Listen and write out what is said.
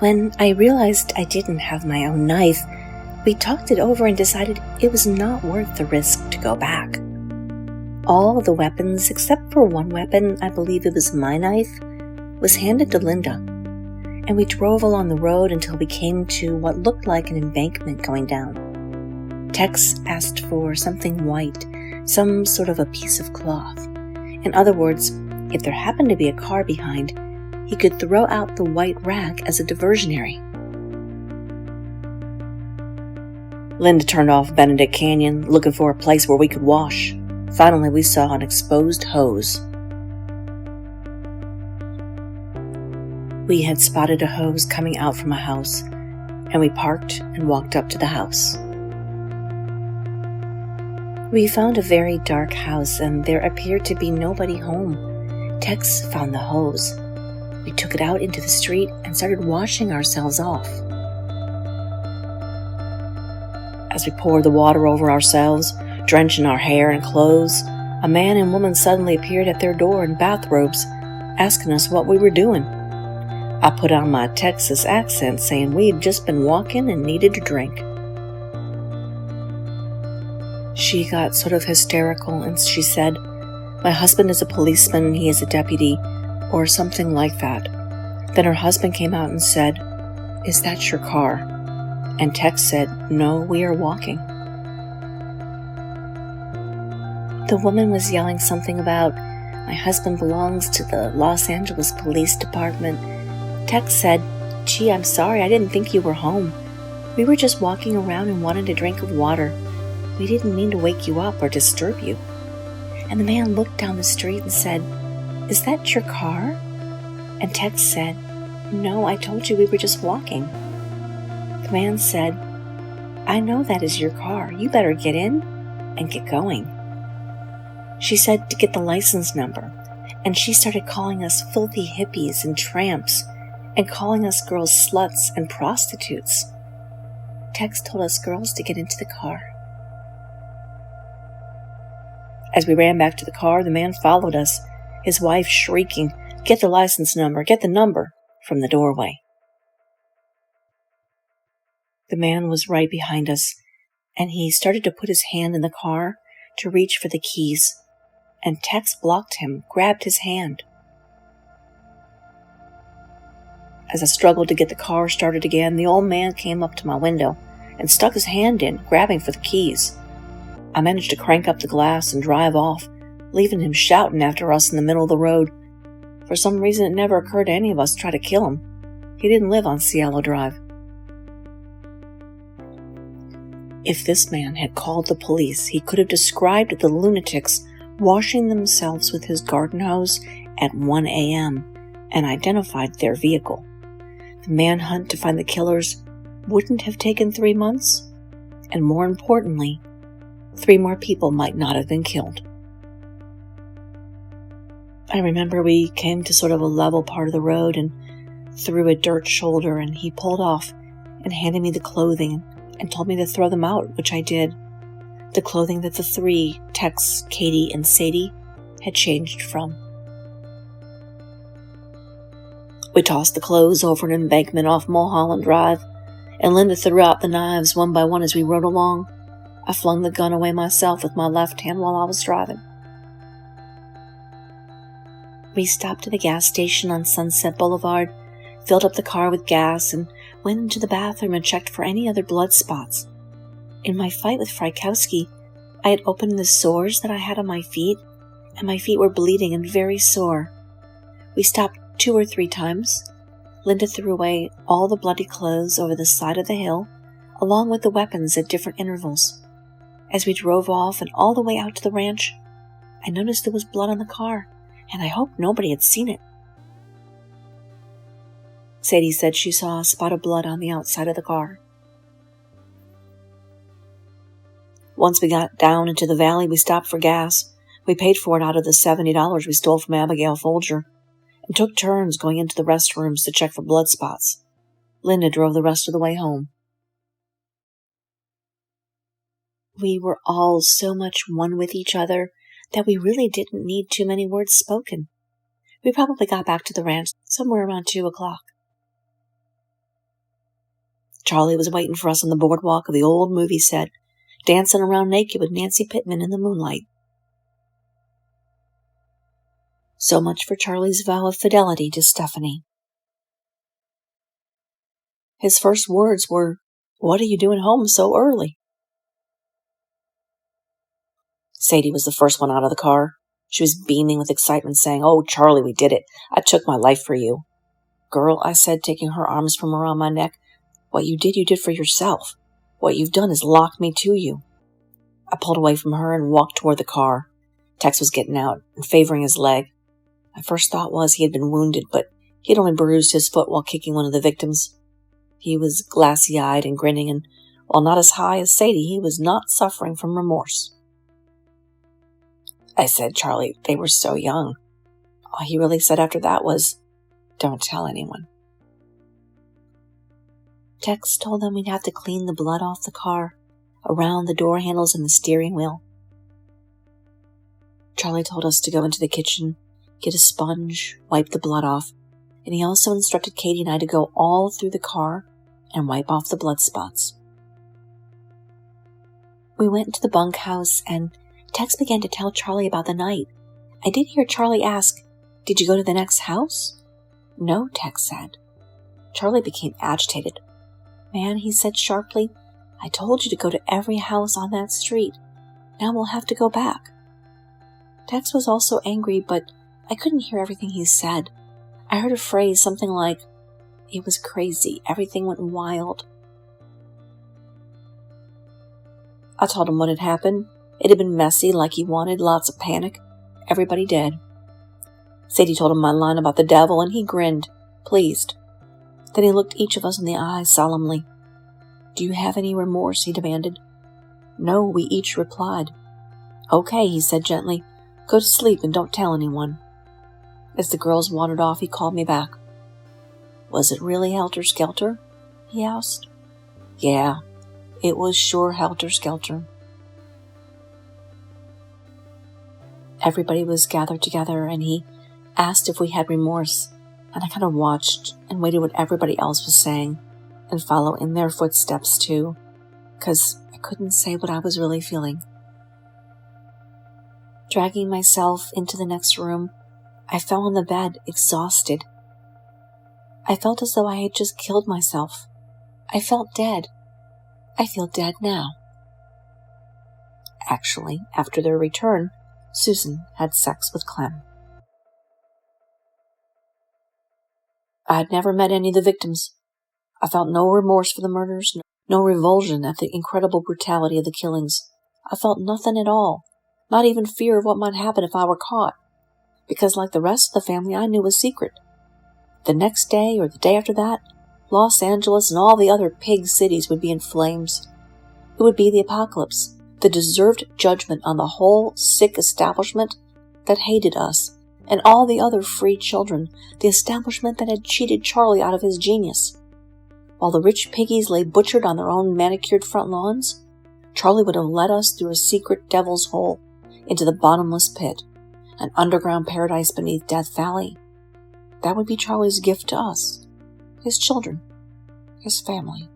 When I realized I didn't have my own knife, we talked it over and decided it was not worth the risk to go back. All the weapons, except for one weapon, I believe it was my knife, was handed to Linda, and we drove along the road until we came to what looked like an embankment going down. Tex asked for something white, some sort of a piece of cloth. In other words, if there happened to be a car behind, he could throw out the white rag as a diversionary. Linda turned off Benedict Canyon, looking for a place where we could wash. Finally, we saw an exposed hose. We had spotted a hose coming out from a house, and we parked and walked up to the house. We found a very dark house, and there appeared to be nobody home. Tex found the hose. We took it out into the street and started washing ourselves off. As we poured the water over ourselves, drenching our hair and clothes, a man and woman suddenly appeared at their door in bathrobes, asking us what we were doing. I put on my Texas accent, saying we'd just been walking and needed a drink. She got sort of hysterical and she said, "My husband is a policeman and he is a deputy," or something like that. Then her husband came out and said, "Is that your car?" And Tex said, "No, we are walking." The woman was yelling something about, "My husband belongs to the Los Angeles Police Department." Tex said, "Gee, I'm sorry, I didn't think you were home. We were just walking around and wanted a drink of water. We didn't mean to wake you up or disturb you." And the man looked down the street and said, "Is that your car?" And Tex said, "No, I told you we were just walking." The man said, "I know that is your car. You better get in and get going." She said to get the license number, and she started calling us filthy hippies and tramps, and calling us girls sluts and prostitutes. Tex told us girls to get into the car. As we ran back to the car, the man followed us, his wife shrieking, "Get the license number, get the number," from the doorway. The man was right behind us, and he started to put his hand in the car to reach for the keys, and Tex blocked him, grabbed his hand. As I struggled to get the car started again, the old man came up to my window and stuck his hand in, grabbing for the keys. I managed to crank up the glass and drive off, leaving him shouting after us in the middle of the road. For some reason, it never occurred to any of us to try to kill him. He didn't live on Cielo Drive. If this man had called the police, he could have described the lunatics washing themselves with his garden hose at 1 a.m. and identified their vehicle. The manhunt to find the killers wouldn't have taken 3 months, and more importantly, 3 more people might not have been killed. I remember we came to sort of a level part of the road and through a dirt shoulder, and he pulled off and handed me the clothing and told me to throw them out, which I did. The clothing that the 3, Tex, Katie, and Sadie, had changed from. We tossed the clothes over an embankment off Mulholland Drive, and Linda threw out the knives one by one as we rode along. I flung the gun away myself with my left hand while I was driving. We stopped at a gas station on Sunset Boulevard, filled up the car with gas, and went into the bathroom and checked for any other blood spots. In my fight with Frykowski, I had opened the sores that I had on my feet, and my feet were bleeding and very sore. We stopped 2 or 3 times. Linda threw away all the bloody clothes over the side of the hill, along with the weapons at different intervals. As we drove off and all the way out to the ranch, I noticed there was blood on the car, and I hoped nobody had seen it. Sadie said she saw a spot of blood on the outside of the car. Once we got down into the valley, we stopped for gas. We paid for it out of the $70 we stole from Abigail Folger, and took turns going into the restrooms to check for blood spots. Linda drove the rest of the way home. We were all so much one with each other that we really didn't need too many words spoken. We probably got back to the ranch somewhere around 2 o'clock. Charlie was waiting for us on the boardwalk of the old movie set, dancing around naked with Nancy Pittman in the moonlight. So much for Charlie's vow of fidelity to Stephanie. His first words were, "What are you doing home so early?" Sadie was the first one out of the car. She was beaming with excitement, saying, "Oh, Charlie, we did it. I took my life for you." "Girl," I said, taking her arms from around my neck, "what you did for yourself. What you've done is locked me to you." I pulled away from her and walked toward the car. Tex was getting out and favoring his leg. My first thought was he had been wounded, but he had only bruised his foot while kicking one of the victims. He was glassy-eyed and grinning, and while not as high as Sadie, he was not suffering from remorse. I said, "Charlie, they were so young." All he really said after that was, "Don't tell anyone." Tex told them we'd have to clean the blood off the car, around the door handles and the steering wheel. Charlie told us to go into the kitchen, get a sponge, wipe the blood off, and he also instructed Katie and I to go all through the car and wipe off the blood spots. We went into the bunkhouse, and Tex began to tell Charlie about the night. I did hear Charlie ask, "Did you go to the next house?" "No," Tex said. Charlie became agitated. "Man," he said sharply, "I told you to go to every house on that street. Now we'll have to go back." Tex was also angry, but I couldn't hear everything he said. I heard a phrase, something like, "It was crazy. Everything went wild." I told him what had happened. It had been messy like he wanted, lots of panic. Everybody dead. Sadie told him my line about the devil, and he grinned, pleased. Then he looked each of us in the eye solemnly. "Do you have any remorse?" he demanded. "No," we each replied. "Okay," he said gently. "Go to sleep and don't tell anyone." As the girls wandered off, he called me back. "Was it really helter-skelter?" he asked. "Yeah, it was sure helter-skelter." Everybody was gathered together, and he asked if we had remorse, and I kind of watched and waited what everybody else was saying and follow in their footsteps too, because I couldn't say what I was really feeling. Dragging myself into the next room, I fell on the bed, exhausted. I felt as though I had just killed myself. I felt dead. I feel dead now. Actually, after their return, Susan had sex with Clem. I had never met any of the victims. I felt no remorse for the murders, no revulsion at the incredible brutality of the killings. I felt nothing at all, not even fear of what might happen if I were caught, because like the rest of the family, I knew a secret. The next day or the day after that, Los Angeles and all the other pig cities would be in flames. It would be the apocalypse, the deserved judgment on the whole sick establishment that hated us and all the other free children, the establishment that had cheated Charlie out of his genius. While the rich piggies lay butchered on their own manicured front lawns, Charlie would have led us through a secret devil's hole into the bottomless pit, an underground paradise beneath Death Valley. That would be Charlie's gift to us, his children, his family.